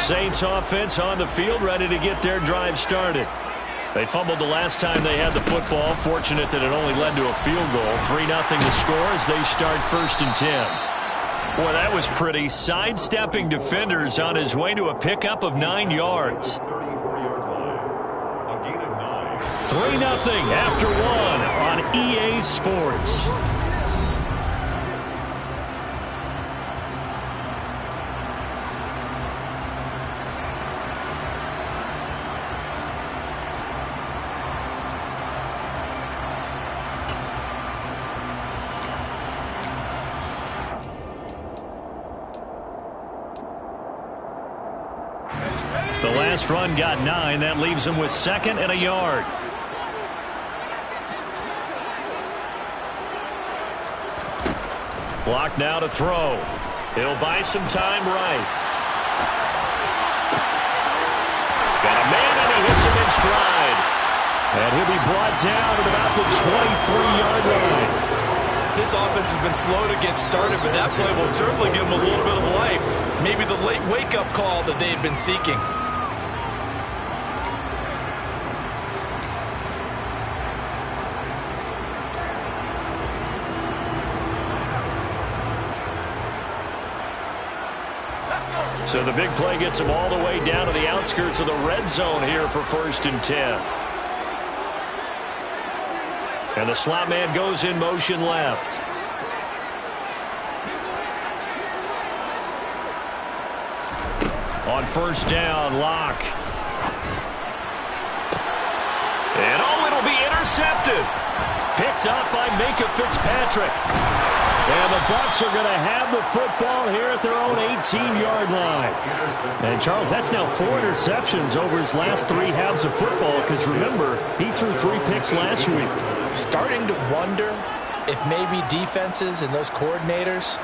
Saints offense on the field, ready to get their drive started. They fumbled the last time they had the football. Fortunate that it only led to a field goal. 3-0 the score as they start 1st and 10. Boy, that was pretty. Sidestepping defenders on his way to a pickup of 9 yards. 3-0 after 1 on EA Sports. The last run got 9. That leaves him with 2nd and a yard. Block now to throw. He'll buy some time right. Got a man and he hits him in stride. And he'll be brought down at about the 23-yard line. This offense has been slow to get started, but that play will certainly give them a little bit of life. Maybe the late wake-up call that they had been seeking. So the big play gets him all the way down to the outskirts of the red zone here for 1st and 10. And the slot man goes in motion left. On 1st down, Locke. And it'll be intercepted. Picked up by Micah Fitzpatrick. And the Bucs are going to have the football here at their own 18-yard line. And, Charles, that's now 4 interceptions over his last 3 halves of football because, remember, he threw 3 picks last week. Starting to wonder if maybe defenses and those coordinators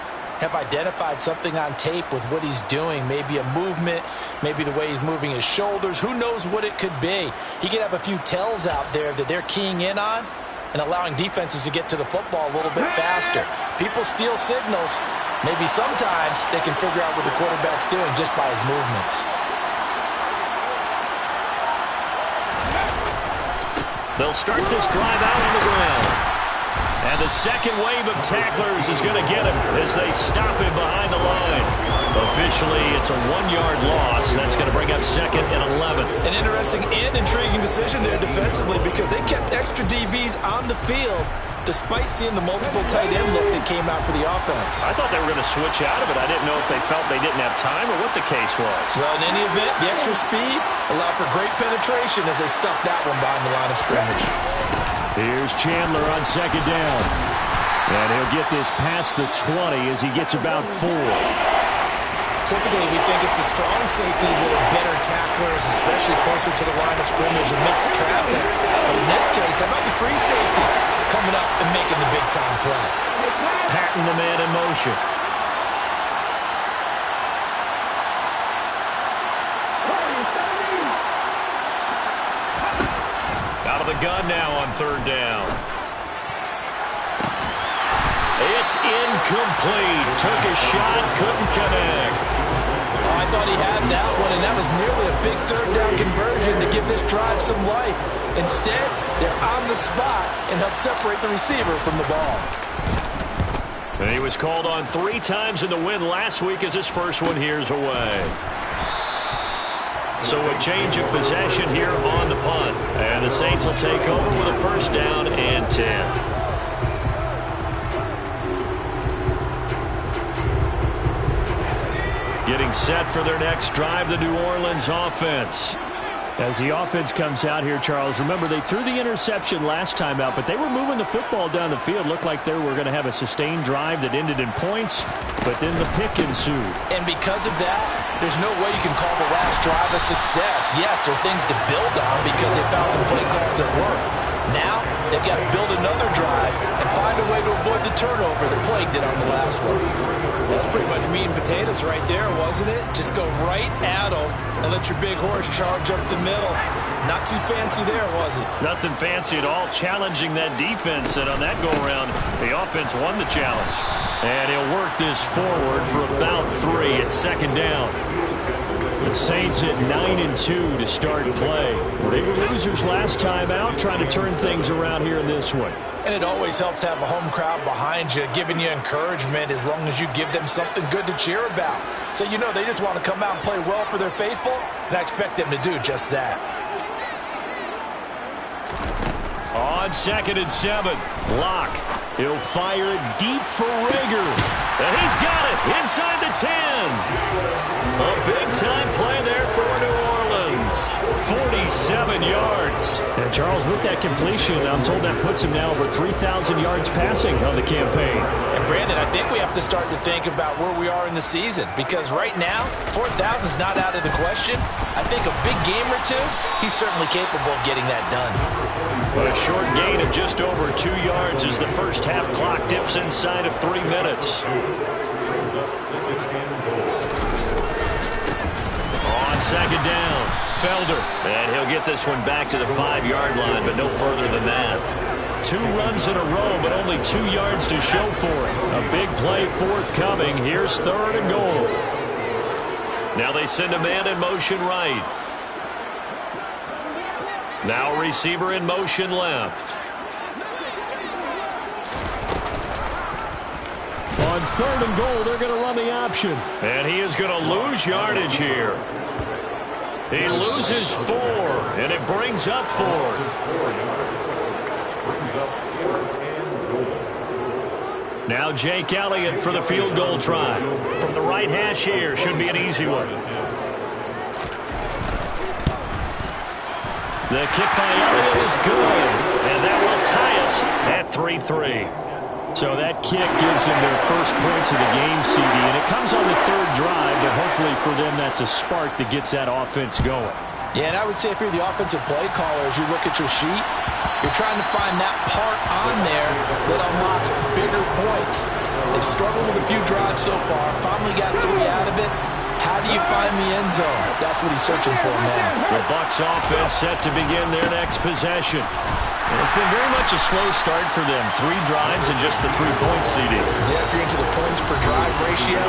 have identified something on tape with what he's doing. Maybe a movement, maybe the way he's moving his shoulders. Who knows what it could be? He could have a few tells out there that they're keying in on and allowing defenses to get to the football a little bit faster. People steal signals. Maybe sometimes they can figure out what the quarterback's doing just by his movements. They'll start this drive out on the ground. And the second wave of tacklers is going to get him as they stop him behind the line. Officially, it's a 1-yard loss. That's going to bring up 2nd and 11. An interesting and intriguing decision there defensively because they kept extra DBs on the field despite seeing the multiple tight end look that came out for the offense. I thought they were going to switch out of it. I didn't know if they felt they didn't have time or what the case was. Well, in any event, the extra speed allowed for great penetration as they stuffed that one behind the line of scrimmage. Here's Chandler on 2nd down. And he'll get this past the 20 as he gets about 4. Typically, we think it's the strong safeties that are better tacklers, especially closer to the line of scrimmage amidst traffic. But in this case, how about the free safety coming up and making the big-time play? Patting the man in motion. Out of the gun now on 3rd down. It's incomplete. Took a shot, couldn't connect. Oh, I thought he had that one, and that was nearly a big 3rd down conversion to give this drive some life. Instead, they're on the spot and help separate the receiver from the ball. And he was called on 3 times in the win last week as his first one here's away. So a change of possession here on the punt. And the Saints will take over with a 1st down and 10. Getting set for their next drive, the New Orleans offense. As the offense comes out here, Charles, remember they threw the interception last time out, but they were moving the football down the field. Looked like they were going to have a sustained drive that ended in points, but then the pick ensued. And because of that, there's no way you can call the last drive a success. Yes, there are things to build on because they found some play calls that work. Now, they've got to build another drive and find a way to avoid the turnover that plagued it on the last one. That's pretty much meat and potatoes right there, wasn't it? Just go right at them and let your big horse charge up the middle. Not too fancy there, was it? Nothing fancy at all, challenging that defense, and on that go-around, the offense won the challenge. And he'll work this forward for about 3 at 2nd down. The Saints at 9-2 to start play. They were losers last time out, trying to turn things around here in this one. And it always helps to have a home crowd behind you, giving you encouragement as long as you give them something good to cheer about. So you know they just want to come out and play well for their faithful, and I expect them to do just that. On 2nd and 7, Locke. He'll fire it deep for Rager. And he's got it inside the 10. A big-time play there for New Orleans. 47 yards. And Charles, with that completion, I'm told that puts him now over 3,000 yards passing on the campaign. And Brandon, I think we have to start to think about where we are in the season, because right now, 4,000 is not out of the question. I think a big game or two, he's certainly capable of getting that done. But a short gain of just over 2 yards as the first half clock dips inside of 3 minutes. On 2nd down, Felder. And he'll get this one back to the 5-yard line, but no further than that. 2 runs in a row, but only 2 yards to show for it. A big play forthcoming. Here's 3rd and goal. Now they send a man in motion right. Now receiver in motion left. On 3rd and goal, they're going to run the option. And he is going to lose yardage here. He loses 4, and it brings up 4th. Now Jake Elliott for the field goal try. From the right hash here, should be an easy one. The kick by Elliott is good, and that will tie us at 3-3. So that kick gives them their first points of the game, CD, and it comes on the 3rd drive, but hopefully for them that's a spark that gets that offense going. Yeah, and I would say if you're the offensive play caller, as you look at your sheet, you're trying to find that part on there that unlocks bigger points. They've struggled with a few drives so far, finally got 3 out of it. How do you find the end zone? That's what he's searching for now. The Bucs offense set to begin their next possession. And it's been very much a slow start for them. 3 drives and just the 3 points, CD. Yeah, if you're into the points per drive ratio,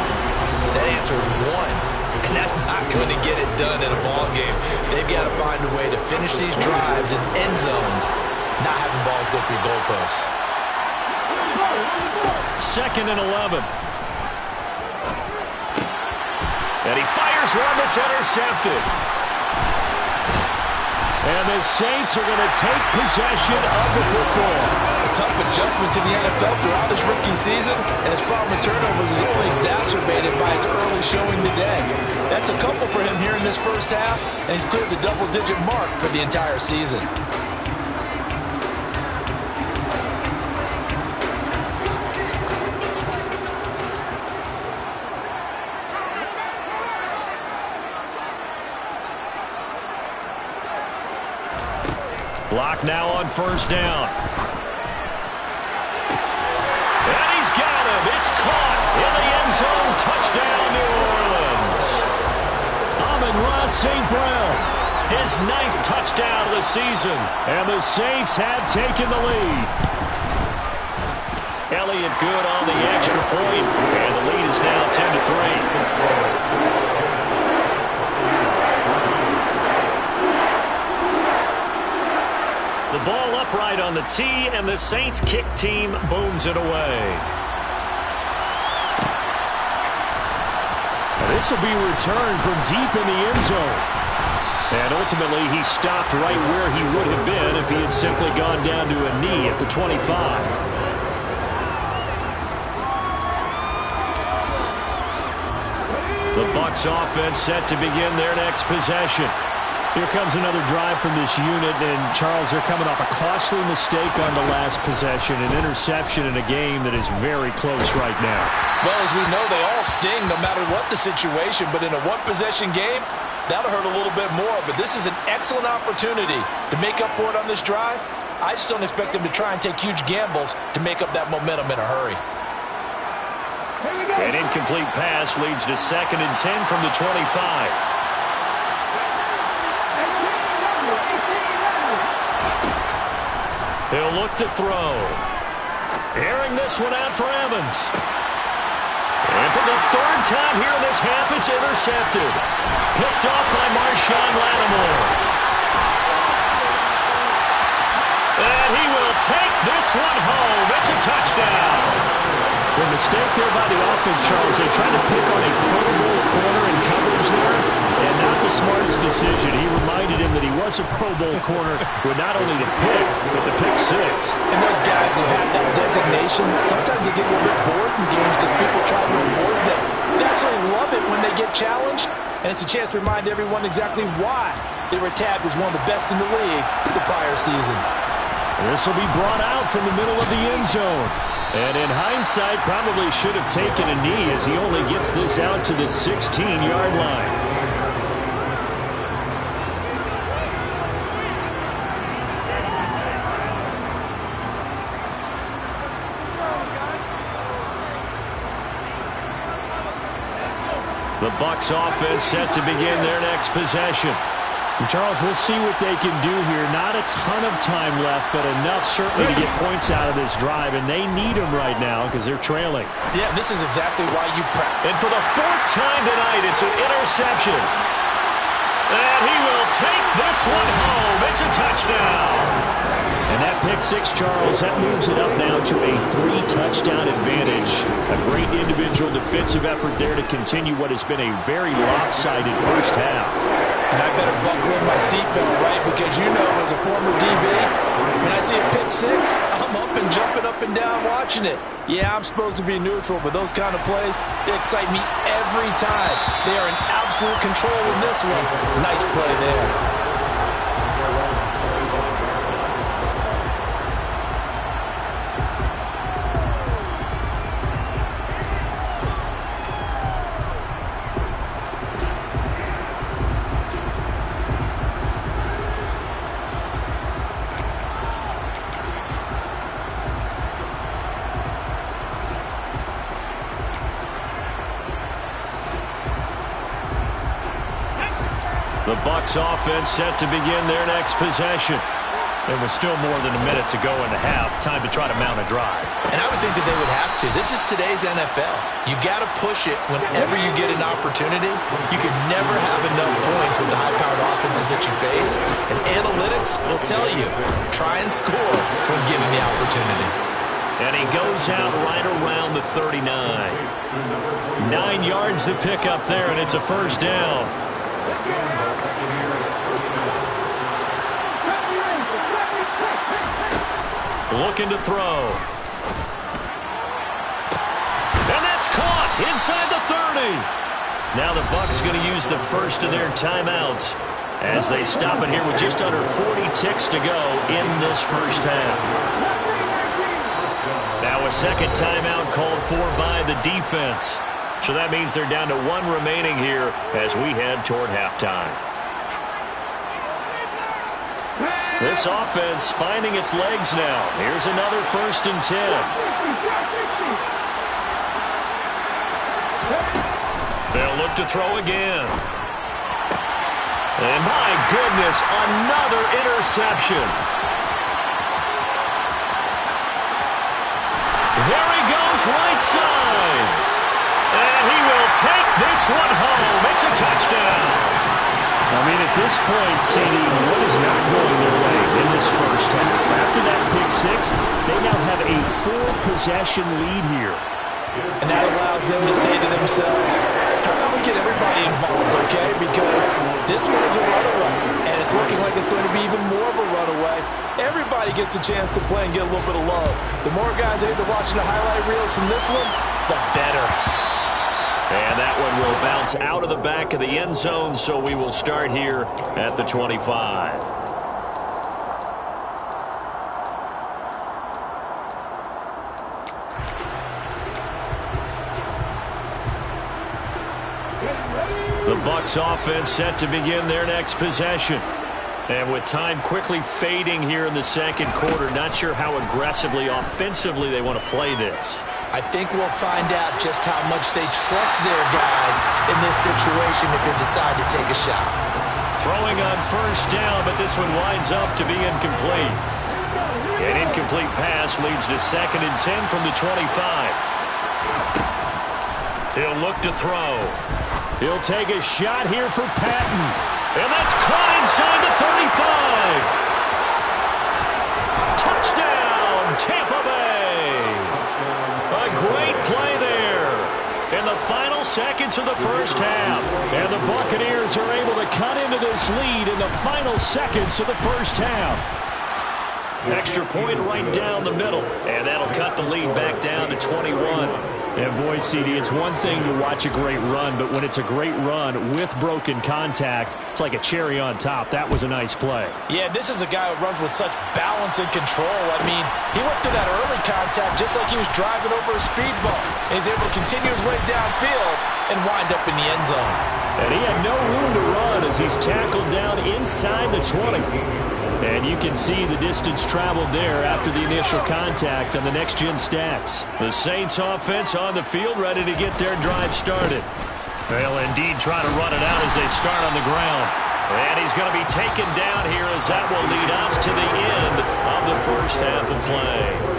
that answer is 1. And that's not going to get it done in a ball game. They've got to find a way to finish these drives in end zones, not having balls go through goalposts. 2nd and 11. And he fires one that's intercepted. And the Saints are going to take possession of the football. A tough adjustment to the NFL throughout his rookie season, and his problem with turnovers is only exacerbated by his early showing today. That's a couple for him here in this first half, and he's cleared the double-digit mark for the entire season. Block now on 1st down. And he's got him. It's caught in the end zone. Touchdown, New Orleans. Amon-Ra St. Brown, his 9th touchdown of the season. And the Saints have taken the lead. Elliott good on the extra point, and the lead is now 10-3. The ball upright on the tee, and the Saints kick team booms it away. This will be returned from deep in the end zone. And ultimately, he stopped right where he would have been if he had simply gone down to a knee at the 25. The Bucs offense set to begin their next possession. Here comes another drive from this unit, and Charles, they're coming off a costly mistake on the last possession, an interception in a game that is very close right now. Well, as we know, they all sting no matter what the situation, but in a one-possession game, that'll hurt a little bit more. But this is an excellent opportunity to make up for it on this drive. I just don't expect them to try and take huge gambles to make up that momentum in a hurry. An incomplete pass leads to 2nd and 10 from the 25. He'll look to throw. Airing this one out for Evans. And for the third time here in this half, it's intercepted. Picked off by Marshawn Lattimore. And he will take this one home. It's a touchdown. The mistake there by the offense, Charles. They tried to pick on a Pro Bowl corner in coverage there, and not the smartest decision. He reminded him that he was a Pro Bowl corner with not only the pick, but the pick six. And those guys who have that designation, sometimes they get a little bit bored in games because people try to avoid them. They absolutely love it when they get challenged, and it's a chance to remind everyone exactly why they were tabbed as one of the best in the league the prior season. This will be brought out from the middle of the end zone. And in hindsight, probably should have taken a knee as he only gets this out to the 16-yard line. The Bucs offense set to begin their next possession. And Charles, we'll see what they can do here. Not a ton of time left, but enough certainly to get points out of this drive, and they need them right now because they're trailing. Yeah, this is exactly why you practice. And for the fourth time tonight, it's an interception. And he will take this one home. It's a touchdown. And that pick six, Charles, that moves it up now to a 3-touchdown advantage. A great individual defensive effort there to continue what has been a very lopsided first half. And I better buckle in my seatbelt, right? Because you know, as a former DB, when I see a pick six, I'm up and jumping up and down watching it. Yeah, I'm supposed to be neutral, but those kind of plays, they excite me every time. They are in absolute control in this one. Nice play there. The Bucs offense set to begin their next possession. There was still more than a minute to go in the half. Time to try to mount a drive. And I would think that they would have to. This is today's NFL. You got to push it whenever you get an opportunity. You can never have enough points with the high-powered offenses that you face. And analytics will tell you, try and score when given the opportunity. And he goes out right around the 39. 9 yards to pick up there, and it's a first down. Looking to throw. And that's caught inside the 30. Now the Bucs going to use the first of their timeouts as they stop it here with just under 40 ticks to go in this first half. Now a second timeout called for by the defense. So that means they're down to 1 remaining here as we head toward halftime. This offense finding its legs now. Here's another 1st and 10. They'll look to throw again. And my goodness, another interception. There he goes, right side. And he will take this one home. It's a touchdown. I mean, at this point, CD, what is not going their way in this first half? After that pick six, they now have a 4-possession lead here. And that allows them to say to themselves, how about we get everybody involved, okay? Because this one is a runaway, and it's looking like it's going to be even more of a runaway. Everybody gets a chance to play and get a little bit of love. The more guys that end up watching the highlight reels from this one, the better. And that one will bounce out of the back of the end zone, so we will start here at the 25. The Bucs offense set to begin their next possession. And with time quickly fading here in the second quarter, not sure how aggressively, offensively they want to play this. I think we'll find out just how much they trust their guys in this situation if they decide to take a shot. Throwing on first down, but this one winds up to be incomplete. An incomplete pass leads to 2nd and 10 from the 25. He'll look to throw. He'll take a shot here for Patton. And that's caught inside the 35. Touchdown, Tampa Bay. A great play there in the final seconds of the first half. And the Buccaneers are able to cut into this lead in the final seconds of the first half. Extra point right down the middle. And that'll cut the lead back down to 21. And boy, CD, it's one thing to watch a great run, but when it's a great run with broken contact, it's like a cherry on top. That was a nice play. Yeah, this is a guy who runs with such balance and control. I mean, he went through that early contact just like he was driving over a speed bump. And he's able to continue his way downfield and wind up in the end zone. And he had no room to run as he's tackled down inside the 20. And you can see the distance traveled there after the initial contact on the next-gen stats. The Saints offense on the field ready to get their drive started. They'll indeed try to run it out as they start on the ground. And he's going to be taken down here as that will lead us to the end of the first half of play.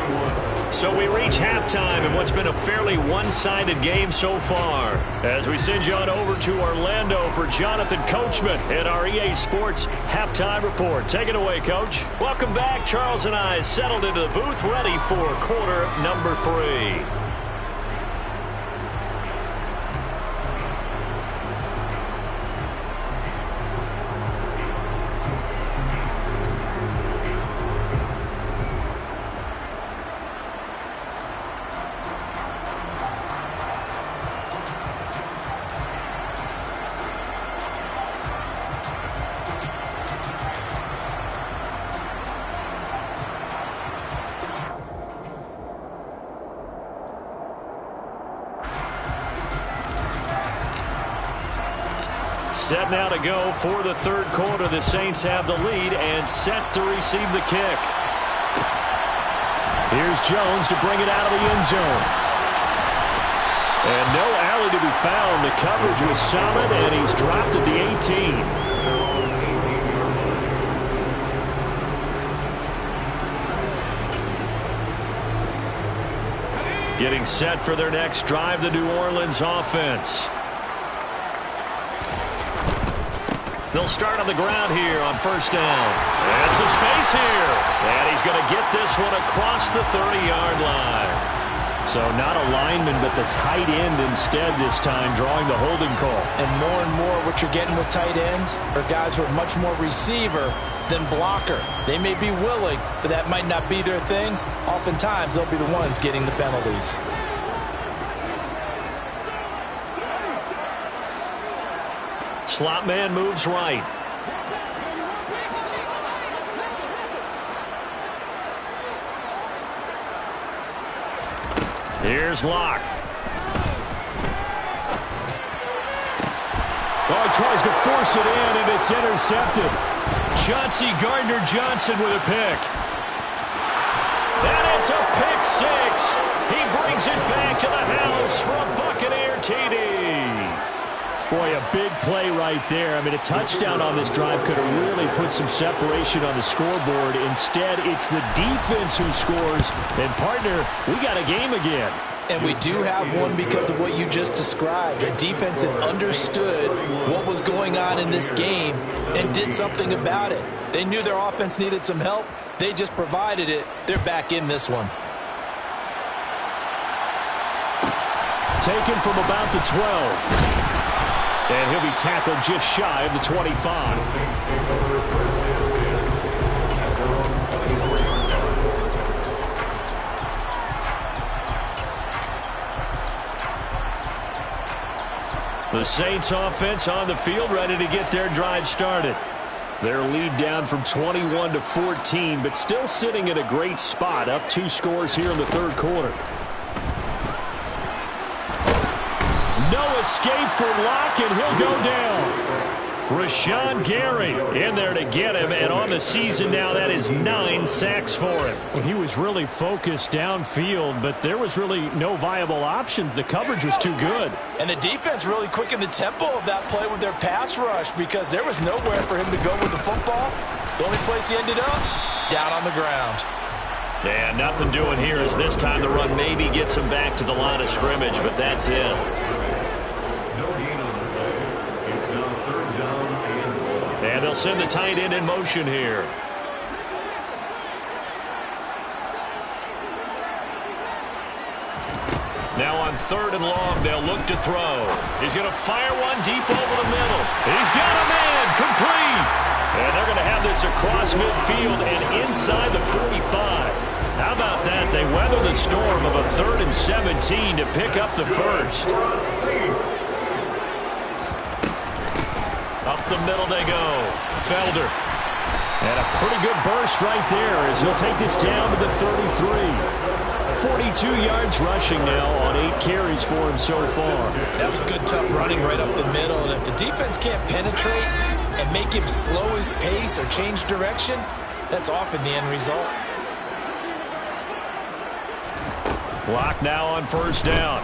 So we reach halftime in what's been a fairly one-sided game so far. As we send you on over to Orlando for Jonathan Coachman at our EA Sports Halftime Report. Take it away, Coach. Welcome back. Charles and I settled into the booth ready for quarter number 3. Set now to go for the third quarter. The Saints have the lead and set to receive the kick. Here's Jones to bring it out of the end zone. And no alley to be found. The coverage was solid, and he's dropped at the 18. Getting set for their next drive, the New Orleans offense. They'll start on the ground here on first down. And some space here. And he's going to get this one across the 30-yard line. So not a lineman, but the tight end instead this time, drawing the holding call. And more what you're getting with tight ends are guys who are much more receiver than blocker. They may be willing, but that might not be their thing. Oftentimes, they'll be the ones getting the penalties. Slot man moves right. Here's Locke. Oh, he tries to force it in, and it's intercepted. Chauncey Gardner-Johnson with a pick. And it's a pick six. He brings it back to the house for a Buccaneer TD. Boy, a big play right there. I mean, a touchdown on this drive could have really put some separation on the scoreboard. Instead, it's the defense who scores. And, partner, we got a game again. And we do have one because of what you just described. A defense that understood what was going on in this game and did something about it. They knew their offense needed some help. They just provided it. They're back in this one. Taken from about the 12. And he'll be tackled just shy of the 25. The Saints offense on the field ready to get their drive started. Their lead down from 21 to 14, but still sitting at a great spot, up 2 scores here in the third quarter. No escape for Locke, and he'll go down. Rashawn Gary in there to get him, and on the season now, that is 9 sacks for him. Well, he was really focused downfield, but there was really no viable options. The coverage was too good. And the defense really quickened the tempo of that play with their pass rush because there was nowhere for him to go with the football. The only place he ended up, down on the ground. And nothing doing here as this time the run maybe gets him back to the line of scrimmage, but that's it. And they'll send the tight end in motion here. Now on 3rd and long, they'll look to throw. He's going to fire one deep over the middle. He's got a man, complete. And they're going to have this across midfield and inside the 45. How about that? They weather the storm of a 3rd and 17 to pick up the first. Up the middle they go. Felder. And a pretty good burst right there as he'll take this down to the 33. 42 yards rushing now on 8 carries for him so far. That was good, tough running right up the middle. And if the defense can't penetrate and make him slow his pace or change direction, that's often the end result. Block now on 1st down.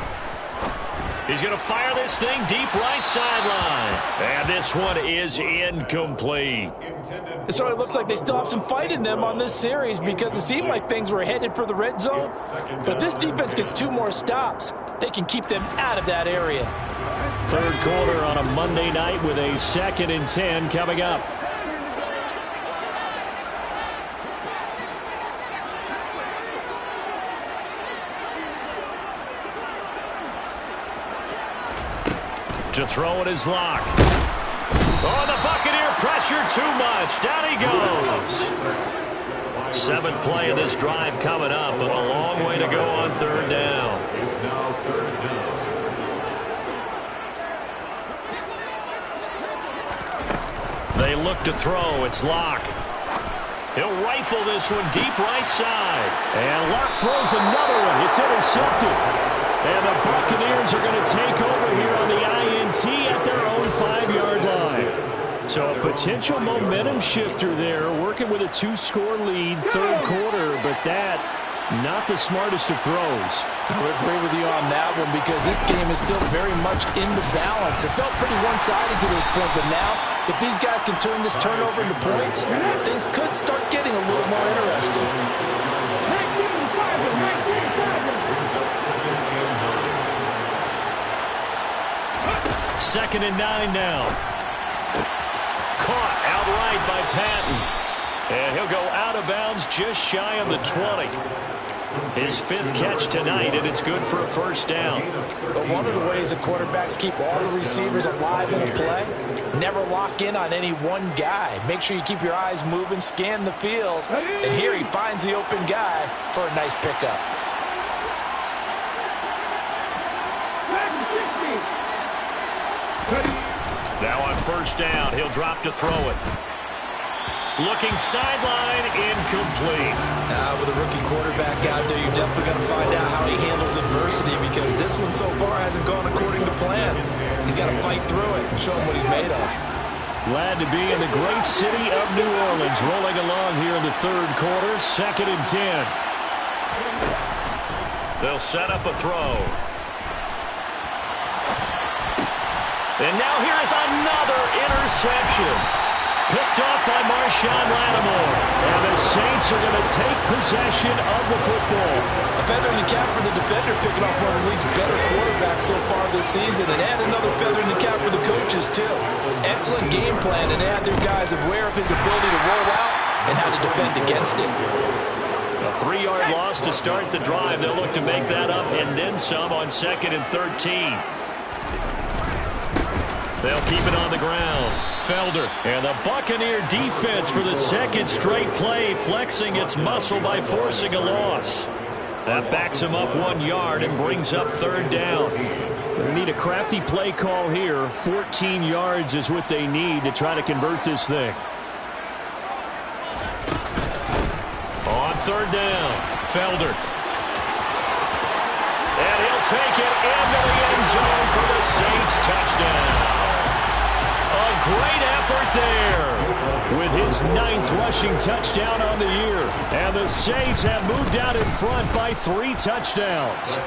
He's going to fire this thing deep right sideline. And this one is incomplete. It sort of looks like they still have some fight in them on this series because it seemed like things were headed for the red zone. But if this defense gets 2 more stops, they can keep them out of that area. 3rd quarter on a Monday night with a 2nd and 10 coming up. To throw it is Locke. Oh, the Buccaneer pressure too much. Down he goes. 7th play of this drive coming up, but a long way to go on 3rd down. It's now 3rd down. They look to throw. It's Locke. He'll rifle this one deep right side. And Locke throws another one. It's intercepted. And the Buccaneers are going to take over here on the INT at their own 5-yard line. So a potential momentum shifter there, working with a 2-score lead, 3rd quarter, but that, not the smartest of throws. I would agree with you on that one because this game is still very much in the balance. It felt pretty one-sided to this point, but now, if these guys can turn this turnover into points, things could start getting a little more interesting. 2nd and 9 now. Caught outright by Patton. And he'll go out of bounds just shy of the 20. His 5th catch tonight, and it's good for a 1st down. But one of the ways the quarterbacks keep all the receivers alive in a play, never lock in on any one guy. Make sure you keep your eyes moving, scan the field. And here he finds the open guy for a nice pickup. Now on 1st down, he'll drop to throw it. Looking sideline, incomplete. With a rookie quarterback out there, you're definitely going to find out how he handles adversity because this one so far hasn't gone according to plan. He's got to fight through it and show him what he's made of. Glad to be in the great city of New Orleans, rolling along here in the 3rd quarter, 2nd and 10. They'll set up a throw. And now here's another interception. Picked off by Marshawn Lattimore. And the Saints are going to take possession of the football. A feather in the cap for the defender, picking off one of the league's better quarterbacks so far this season. And add another feather in the cap for the coaches, too. Excellent game plan, and add their guys aware of his ability to roll out and how to defend against it. A 3-yard loss to start the drive. They'll look to make that up and then some on 2nd and 13. They'll keep it on the ground. Felder. And the Buccaneer defense for the 2nd straight play, flexing its muscle by forcing a loss. That backs him up 1 yard and brings up 3rd down. They need a crafty play call here. 14 yards is what they need to try to convert this thing. On 3rd down, Felder. And he'll take it into the end zone for the Saints touchdown. A great effort there with his 9th rushing touchdown on the year. And the Saints have moved out in front by 3 touchdowns.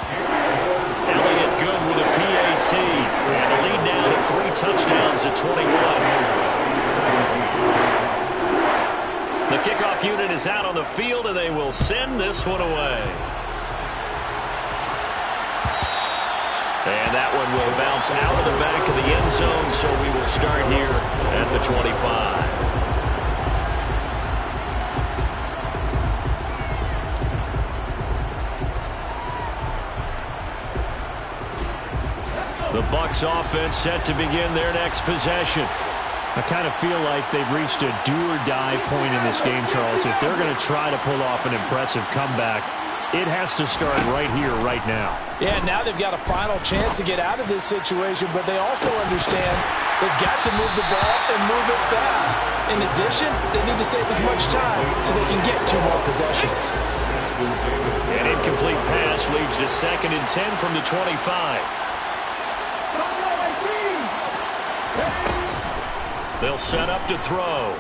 Elliott good with a PAT. And the lead now to 3 touchdowns at 21. The kickoff unit is out on the field, and they will send this one away. And that one will bounce out of the back of the end zone, so we will start here at the 25. The Bucs offense set to begin their next possession. I kind of feel like they've reached a do-or-die point in this game, Charles. If they're going to try to pull off an impressive comeback, it has to start right here, right now. Yeah, now they've got a final chance to get out of this situation, but they also understand they've got to move the ball and move it fast. In addition, they need to save as much time so they can get 2 more possessions. An incomplete pass leads to 2nd and 10 from the 25. They'll set up to throw.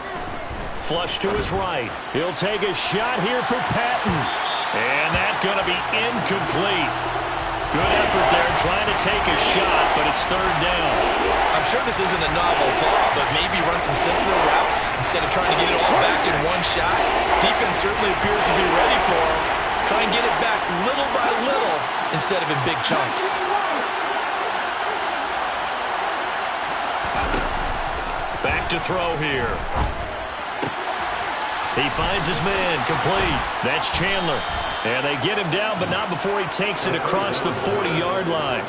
Flush to his right. He'll take a shot here for Patton. And that's going to be incomplete. Good effort there trying to take a shot, but it's 3rd down. I'm sure this isn't a novel thought, but maybe run some simpler routes instead of trying to get it all back in one shot. Defense certainly appears to be ready for him. Try and get it back little by little instead of in big chunks. Back to throw here. He finds his man, complete. That's Chandler. And they get him down, but not before he takes it across the 40-yard line.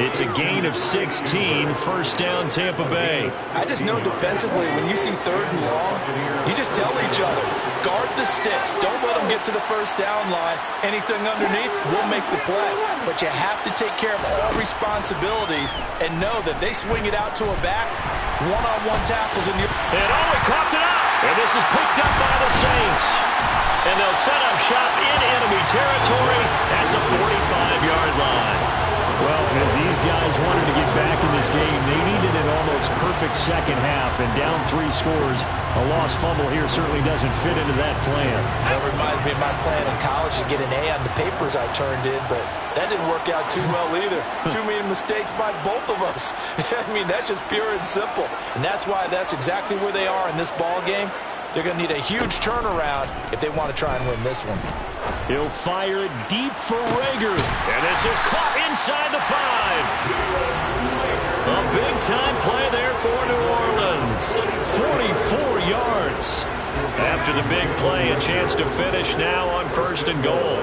It's a gain of 16, 1st down Tampa Bay. I just know defensively, when you see 3rd and long, you just tell each other, guard the sticks. Don't let them get to the 1st down line. Anything underneath will make the play. But you have to take care of all responsibilities and know that they swing it out to a back, one-on-one tackles in the... And he coughed it up. And this is picked up by the Saints. And they'll set up shop in enemy territory at the 45-yard line. Well, as these guys wanted to get back in this game, they needed an almost perfect second half, and down 3 scores. A lost fumble here certainly doesn't fit into that plan. That reminds me of my plan in college to get an A on the papers I turned in, but that didn't work out too well either. Too many mistakes by both of us. I mean, that's just pure and simple. And that's why that's exactly where they are in this ball game. They're going to need a huge turnaround if they want to try and win this one. He'll fire it deep for Rager. And this is caught inside the 5. A big-time play there for New Orleans. 44 yards. After the big play, a chance to finish now on 1st and goal.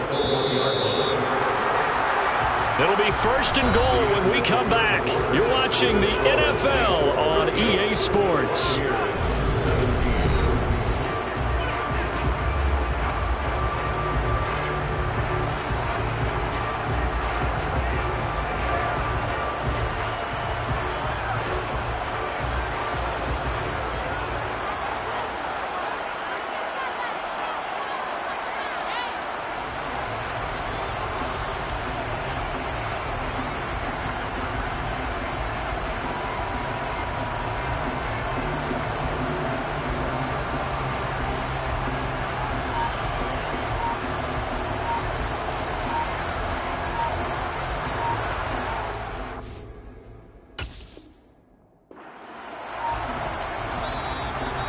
It'll be 1st and goal when we come back. You're watching the NFL on EA Sports.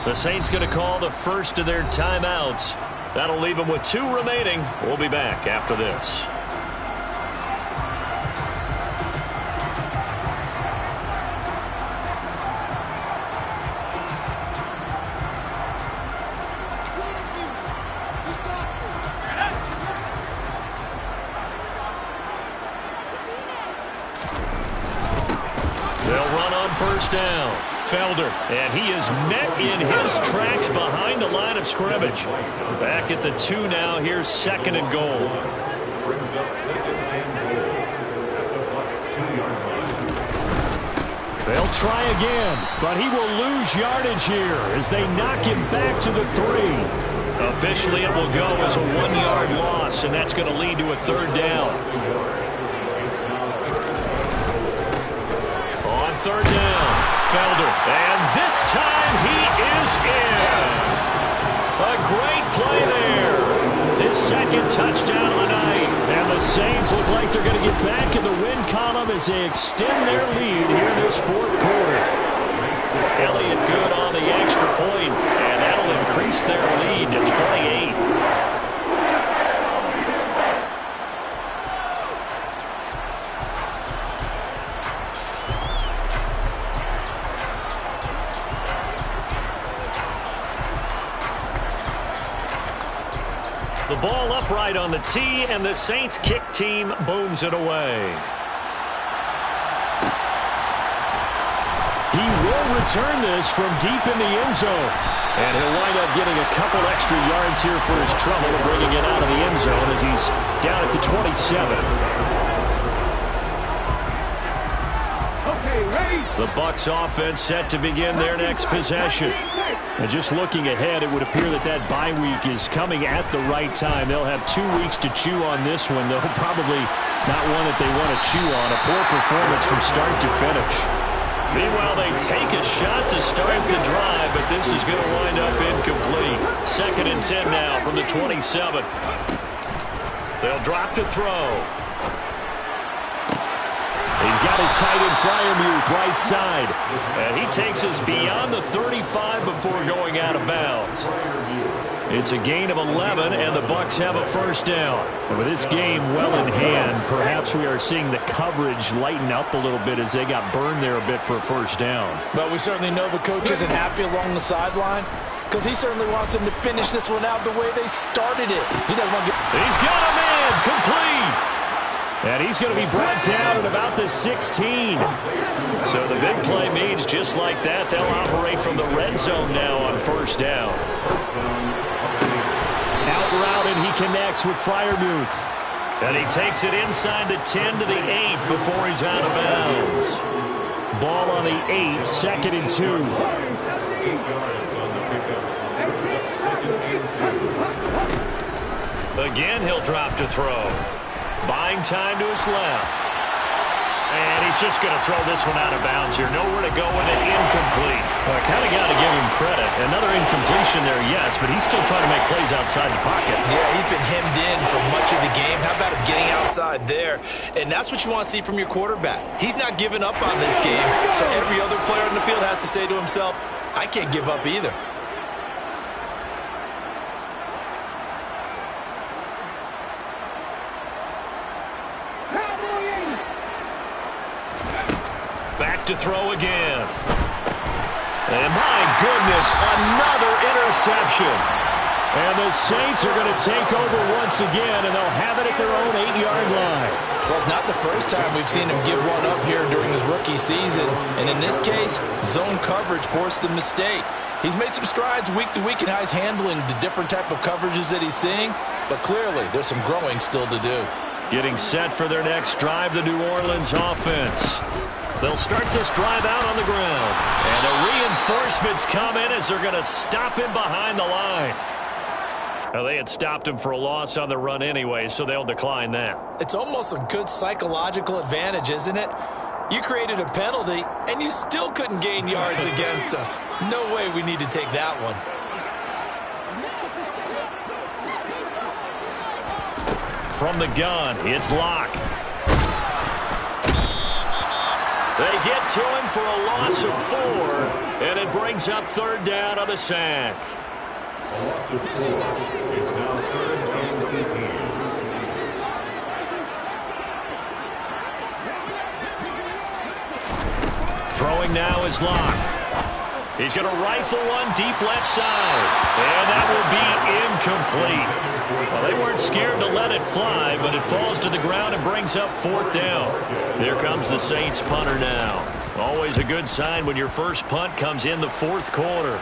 The Saints going to call the first of their timeouts. That'll leave them with 2 remaining. We'll be back after this. They'll run on 1st down. Felder, and he is met in his tracks behind the line of scrimmage. Back at the 2 now. Here's 2nd and goal. Brings up 2nd and goal at the Bucs 2-yard line. They'll try again, but he will lose yardage here as they knock him back to the 3. Officially, it will go as a 1-yard loss, and that's going to lead to a 3rd down. On 3rd down. Felder, and this time he is in. A great play there. His 2nd touchdown of the night. And the Saints look like they're going to get back in the win column as they extend their lead here in this 4th quarter. Elliott good on the extra point, and that'll increase their lead to 28. The ball upright on the tee, and the Saints kick team booms it away. He will return this from deep in the end zone. And he'll wind up getting a couple extra yards here for his trouble, bringing it out of the end zone as he's down at the 27. The Bucs offense set to begin their next possession. And just looking ahead, it would appear that that bye week is coming at the right time. They'll have 2 weeks to chew on this one, though probably not one that they want to chew on. A poor performance from start to finish. Meanwhile, they take a shot to start the drive, but this is going to wind up incomplete. 2nd and 10 now from the 27. They'll drop to throw. He's got his tight end Freiermuth right side. And he takes us beyond the 35 before going out of bounds. It's a gain of 11, and the Bucs have a first down. And with this game well in hand, perhaps we are seeing the coverage lighten up a little bit as they got burned there a bit for a first down. But we certainly know the coach isn't happy along the sideline because he certainly wants them to finish this one out the way they started it. He doesn't want to get... He's got a man complete. And he's going to be brought down at about the 16. So the big play means just like that, they'll operate from the red zone now on first down. Out route, and he connects with Freiermuth. And he takes it inside the 10 to the 8 before he's out of bounds. Ball on the 8, 2nd and 2. 8 yards on the pickup. Second and 2. Again, he'll drop to throw. Buying time to his left. And he's just going to throw this one out of bounds here. Nowhere to go with it. Incomplete. Well, I kind of got to give him credit. Another incompletion there, yes, but he's still trying to make plays outside the pocket. Yeah, he's been hemmed in for much of the game. How about him getting outside there? And that's what you want to see from your quarterback. He's not giving up on this game, so every other player on the field has to say to himself, I can't give up either. To throw again. And my goodness, another interception. And the Saints are going to take over once again, and they'll have it at their own 8-yard line. Well, it's not the first time we've seen him give one up here during his rookie season. And in this case, zone coverage forced the mistake. He's made some strides week to week in how he's handling the different type of coverages that he's seeing. But clearly, there's some growing still to do. Getting set for their next drive, the New Orleans offense. They'll start this drive out on the ground. And the reinforcements come in as they're going to stop him behind the line. Well, they had stopped him for a loss on the run anyway, so they'll decline that. It's almost a good psychological advantage, isn't it? You created a penalty, and you still couldn't gain yards against us. No way we need to take that one. From the gun, it's Locke. They get to him for a loss of 4, and it brings up 3rd down on the sack. A loss of 4. It's now 3rd and 18. Throwing now is Locke. He's going to rifle one deep left side. And that will be incomplete. Well, they weren't scared to let it fly, but it falls to the ground and brings up 4th down. There comes the Saints punter now. Always a good sign when your first punt comes in the 4th quarter.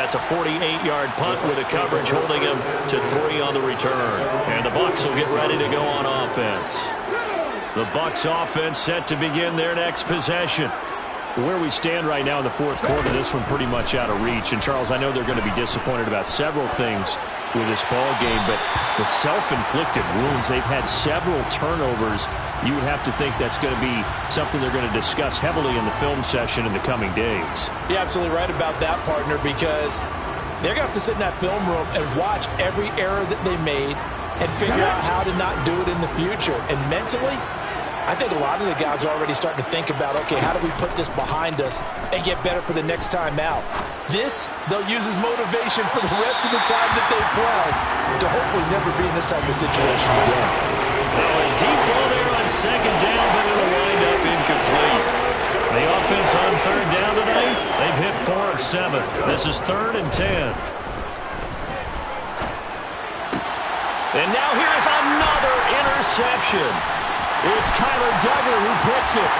That's a 48-yard punt with a coverage holding him to 3 on the return. And the Bucs will get ready to go on offense. The Bucs offense set to begin their next possession. Where we stand right now in the 4th quarter, this one pretty much out of reach. And, Charles, I know they're going to be disappointed about several things with this ball game, but the self-inflicted wounds, they've had several turnovers. You would have to think that's going to be something they're going to discuss heavily in the film session in the coming days. You're absolutely right about that, partner, because they're going to have to sit in that film room and watch every error that they made, and figure out how to not do it in the future. And mentally, I think a lot of the guys are already starting to think about, okay, how do we put this behind us and get better for the next time out? This, they'll use as motivation for the rest of the time that they play to hopefully never be in this type of situation again. Now a deep ball there on second down, but it'll wind up incomplete. The offense on third down tonight, they've hit 4 of 7. This is 3rd and 10. And now here is another interception. It's Kyler Duggar who picks it.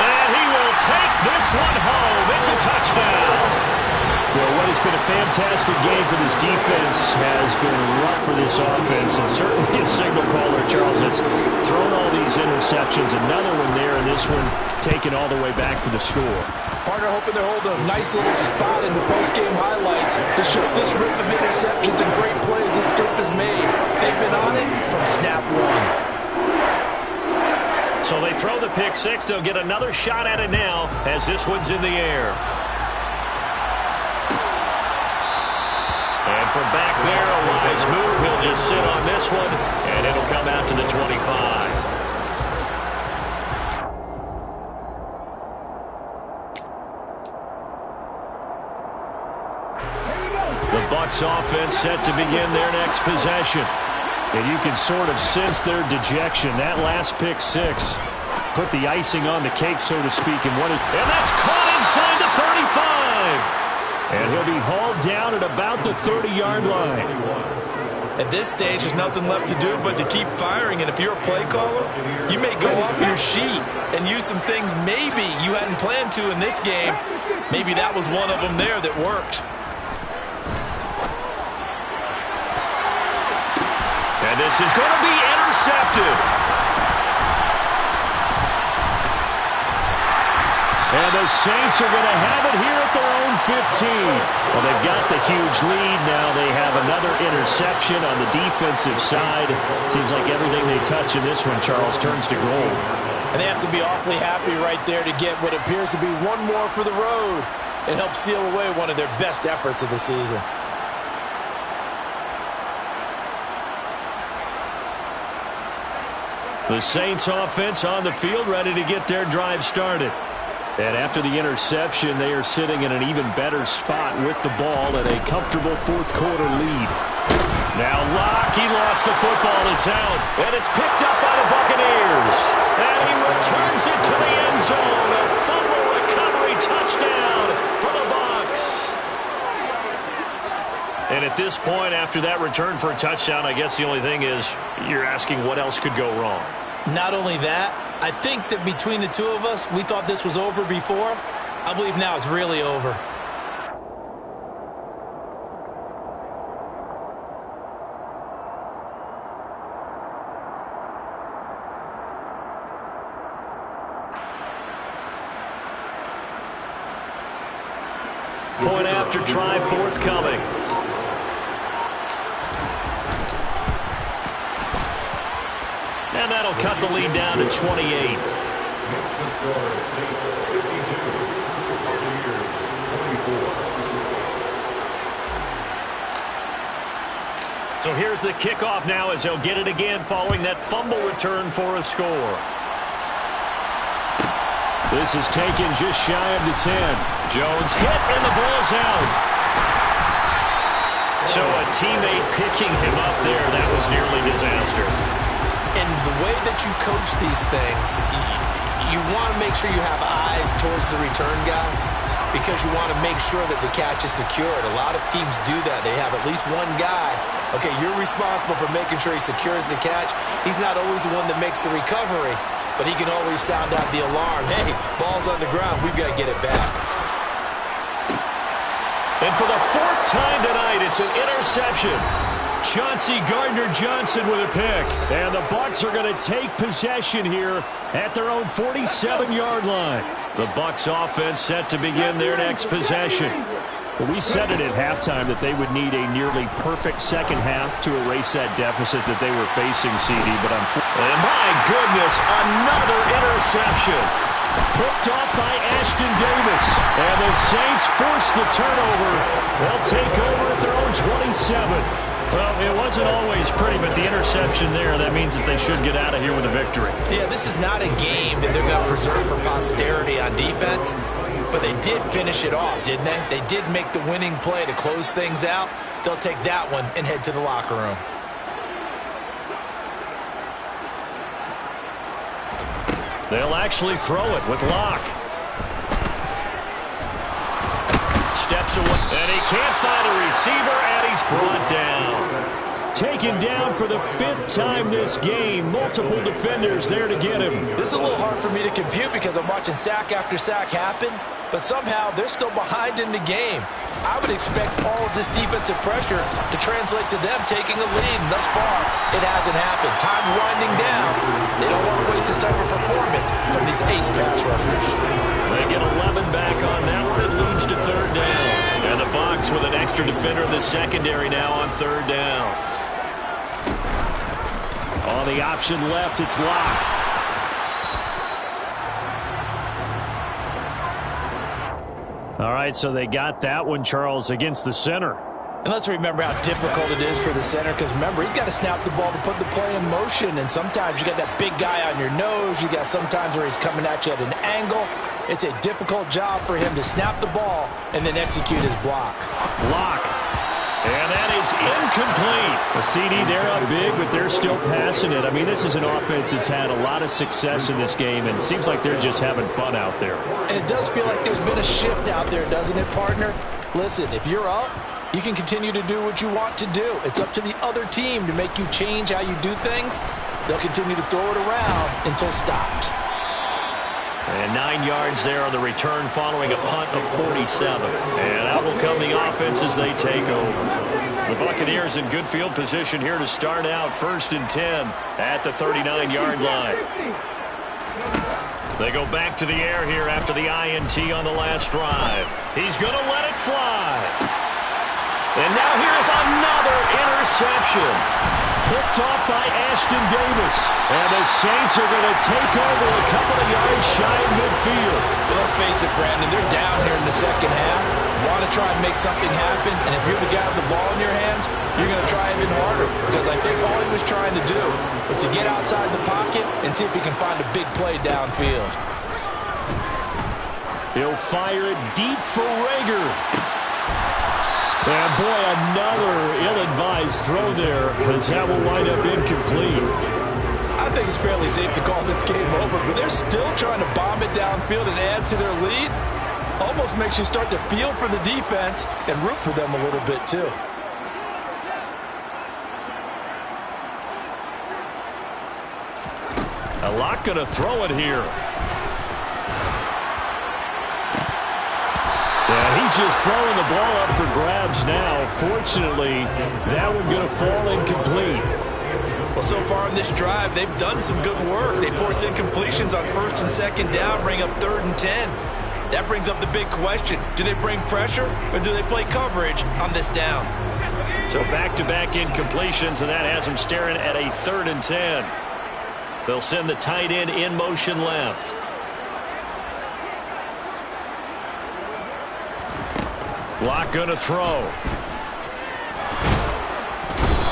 And he will take this one home. It's a touchdown. Well, what has been a fantastic game for this defense has been rough for this offense, and certainly a signal caller, Charles, that's thrown all these interceptions. Another one there, and this one taken all the way back for the score. Partner hoping they hold a nice little spot in the post-game highlights to show this rip of interceptions and great plays this group has made. They've been on it from snap one. So they throw the pick six. They'll get another shot at it now as this one's in the air. And from back there, a wise move. He'll just sit on this one, and it'll come out to the 25. The Bucs offense set to begin their next possession. And you can sort of sense their dejection. That last pick six put the icing on the cake, so to speak. And that's caught inside the 35. And he'll be hauled down at about the 30-yard line. At this stage, there's nothing left to do but to keep firing. And if you're a play caller, you may go off your sheet and use some things maybe you hadn't planned to in this game. Maybe that was one of them there that worked. And this is going to be intercepted. And the Saints are going to have it here at their own 15. Well, they've got the huge lead. Now they have another interception on the defensive side. Seems like everything they touch in this one, Charles, turns to gold. And they have to be awfully happy right there to get what appears to be one more for the road and help seal away one of their best efforts of the season. The Saints offense on the field, ready to get their drive started. And after the interception, they are sitting in an even better spot with the ball at a comfortable fourth-quarter lead. Now Locke, he lost the football to town, and it's picked up by the Buccaneers. And he returns it to the end zone. A fumble recovery touchdown for the Bucs. And at this point, after that return for a touchdown, I guess the only thing is you're asking what else could go wrong. Not only that, I think that between the two of us, we thought this was over before. I believe now it's really over. Point after try forthcoming. And that'll cut the lead down to 28. Makes the score Saints 52, Buccaneers 24. So here's the kickoff now as they'll get it again following that fumble return for a score. This is taken just shy of the 10. Jones hit and the ball's out. So a teammate picking him up there, that was nearly disaster. And the way that you coach these things, you want to make sure you have eyes towards the return guy because you want to make sure that the catch is secured. A lot of teams do that. They have at least one guy. Okay, you're responsible for making sure he secures the catch. He's not always the one that makes the recovery, but he can always sound out the alarm. Hey, ball's on the ground. We've got to get it back. And for the fourth time tonight, it's an interception. Chauncey Gardner-Johnson with a pick. And the Bucs are going to take possession here at their own 47-yard line. The Bucs offense set to begin their next possession. Well, we said it at halftime that they would need a nearly perfect second half to erase that deficit that they were facing, CD. But and my goodness, another interception. Picked off by Ashton Davis. And the Saints force the turnover. They'll take over at their own down 27. Well, it wasn't always pretty, but the interception there, that means that they should get out of here with a victory. Yeah, this is not a game that they're going to preserve for posterity on defense, but they did finish it off, didn't they? They did make the winning play to close things out. They'll take that one and head to the locker room. They'll actually throw it with Locke. Steps away, and he can't find a receiver, and he's brought down. Taken down for the 5th time this game. Multiple defenders there to get him. This is a little hard for me to compute because I'm watching sack after sack happen, but somehow they're still behind in the game. I would expect all of this defensive pressure to translate to them taking a lead, and thus far, it hasn't happened. Time's winding down. They don't want to waste this type of performance from these ace pass rushers. They get 11 back on that one. It leads to 3rd down. And the Bucs with an extra defender in the secondary now on 3rd down. On the option left, it's Locke. All right, so they got that one, Charles, against the center. And let's remember how difficult it is for the center, because remember, he's got to snap the ball to put the play in motion, and sometimes you got that big guy on your nose. You got sometimes where he's coming at you at an angle. It's a difficult job for him to snap the ball and then execute his block. Block. And that is incomplete. A CD, they're up big, but they're still passing it. I mean, this is an offense that's had a lot of success in this game, and it seems like they're just having fun out there. And it does feel like there's been a shift out there, doesn't it, partner? Listen, if you're up, you can continue to do what you want to do. It's up to the other team to make you change how you do things. They'll continue to throw it around until stopped. And 9 yards there on the return following a punt of 47. And out will come the offense as they take over. The Buccaneers in good field position here to start out 1st and 10 at the 39-yard line. They go back to the air here after the INT on the last drive. He's going to let it fly. And now here's another interception. Picked off by Ashton Davis. And the Saints are going to take over a couple of yards shy of midfield. Well, let's face it, Brandon, they're down here in the second half. Want to try and make something happen, and if you're the guy with the ball in your hands, you're going to try even harder, because I think all he was trying to do was to get outside the pocket and see if he can find a big play downfield. He'll fire it deep for Rager. And boy, another ill-advised throw there, as that will wind up incomplete. I think it's fairly safe to call this game over, but they're still trying to bomb it downfield and add to their lead. Almost makes you start to feel for the defense and root for them a little bit, too. A lot going to throw it here. Yeah, he's just throwing the ball up for grabs now. Fortunately, that one going to fall incomplete. Well, so far in this drive, they've done some good work. They force incompletions on 1st and 2nd down, bring up 3rd and 10. That brings up the big question. Do they bring pressure, or do they play coverage on this down? So back-to-back incompletions, and that has them staring at a 3rd and 10. They'll send the tight end in motion left. Locke going to throw.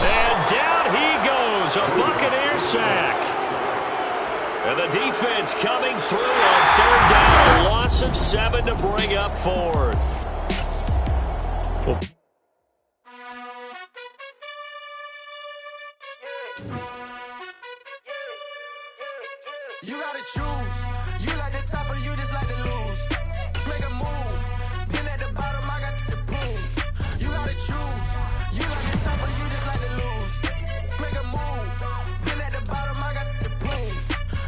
And down he goes. A Buccaneer sack. And the defense coming through on 3rd down. A loss of 7 to bring up 4th. You gotta choose. You like the top or you just like to lose. Make a move. Been at the bottom, I got the boom. You gotta choose. You like the top or you just like to lose. Make a move. Been at the bottom, I got the boom.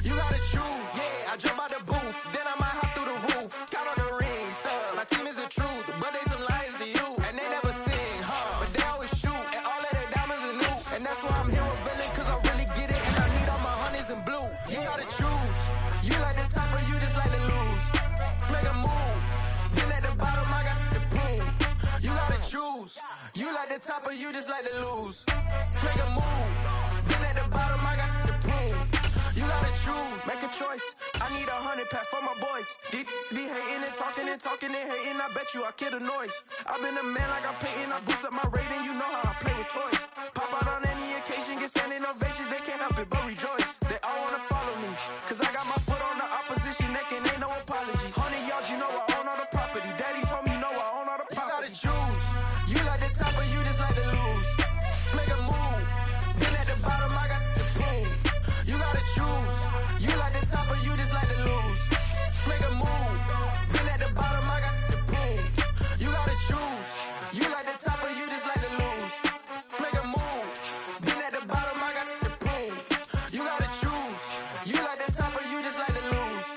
You gotta choose. Yeah, I jump out the booth. Then I might hop through the roof. Count on the rings. My team is the truth, but they some liars to you. And they never sing, but they always shoot. And all of their diamonds are new. And that's why I'm here with villain, cause I really get it. And I need all my honeys in blue. You gotta choose. You like the top or you just like to lose. Make a move. Been at the bottom, I got the boom. You gotta choose. You like the top or you just like to lose. Make a move. Been at the bottom, I got the boom. You gotta choose. Make a choice. I need 100 pack for my boys. Deep be hating and talking and talking and hating. I bet you I kill the noise. I've been a man like I'm Peyton. I boost up my rating. You know how I play with toys. Pop out on any occasion, get standing ovations. They can't help it but rejoice. They all wanna follow me, cause I got my foot on the opposition neck and ain't no apologies. 100 yards, you know I own all the property. Daddy's home, you know I own all the property. You gotta choose. You like the top or you just like to lose. Make a move. Been at the bottom, I got the boom. You gotta choose. You like the top or you just like to lose. Make a move. Been at the bottom, I got the boom. You gotta choose. You like the top or you just like to lose. Make a move. Been at the bottom, I got the boom. You gotta choose. You like the top or you just like to lose.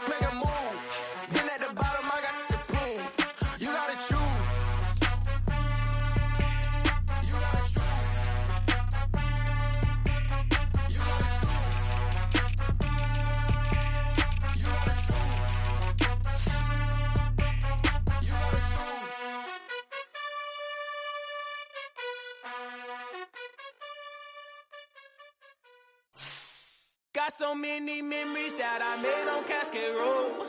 Make a move. Been at the bottom, I got the boom. You gotta choose. You gotta choose. You gotta choose. You gotta choose. You gotta choose. Got so many memories that I made on Cascade Road.